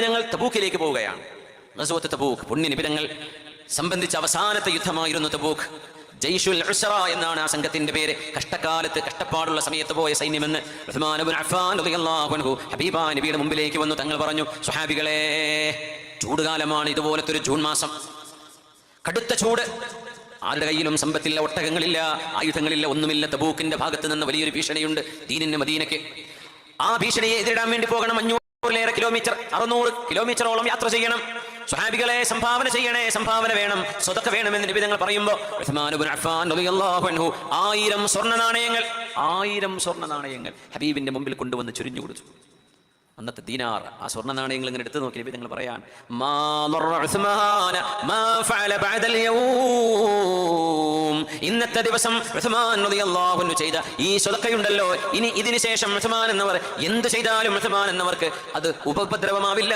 ഞങ്ങൾ തബൂക്കിലേക്ക് പോവുകയാണ്. ഗസ്വത്ത് തബൂക്ക്, പുണ്യനിബിധങ്ങൾ സംബന്ധിച്ച അവസാനത്തെ യുദ്ധമായിരുന്നു തബൂക്ക്. ജയ്ഷുൽ ഉസ്റ എന്നാണ് ആ സംഘത്തിന്റെ പേര്. കഷ്ടകാലത്ത്, കഷ്ടപ്പാടുള്ള സമയത്ത് പോയ സൈന്യമെന്ന്. ഉസ്മാൻ ഇബ്നു അഫ്ഫാൻ റളിയല്ലാഹു അൻഹു ഹബീബായ നബിയുടെ മുമ്പിലേക്ക് വന്നു. തങ്ങൾ പറഞ്ഞു, സ്വഹാബികളെ, ചൂടുകാലമാണ്, ഇതുപോലത്തെ ഒരു ജൂൺ മാസം, കടുത്ത ചൂട്. ആരുടെ കയ്യിലും സമ്പത്തില്ല, ഒട്ടകങ്ങളില്ല, ആയുധങ്ങളില്ല, ഒന്നുമില്ല. തബൂക്കിന്റെ ഭാഗത്ത് നിന്ന് വലിയൊരു ഭീഷണിയുണ്ട് ദീനിന്, മദീനയ്ക്ക്. ആ ഭീഷണിയെ എതിരിടാൻ വേണ്ടി പോകണം. 500 കിലോമീറ്റർ, 600 കിലോമീറ്ററോളം യാത്ര ചെയ്യണം. സ്വഹാബികളെ, സംഭാവന ചെയ്യണേ, സംഭാവന വേണം, സ്വതക്ക വേണമെന്ന് നബി തങ്ങൾ പറയുമ്പോൾ ഉസ്മാൻ ഇബ്നു അഫ്ഫാൻ റളിയല്ലാഹു അൻഹു 1000 സ്വർണ്ണ നാണയങ്ങൾ ഹബീബിന്റെ മുമ്പിൽ കൊണ്ടുവന്ന് ചുരിഞ്ഞു കൊടുത്തു. അന്നത്തെ ദീനാർ, ആ സ്വർണ്ണ നാണയങ്ങൾ ഇങ്ങനെ എടുത്തു നോക്കി നബി തങ്ങൾ പറയാൻ, ഇന്നത്തെ ദിവസം ഉസ്മാൻ റളിയല്ലാഹു അൻഹു ചെയ്ത ഈ സ്വതക്കയുണ്ടല്ലോ, ഇനി ഇതിനു ശേഷം ഉസ്മാൻ എന്നവർ എന്ത് ചെയ്താലും ഉസ്മാൻ എന്നവർക്ക് അത് ഉപദ്രവമാവില്ല.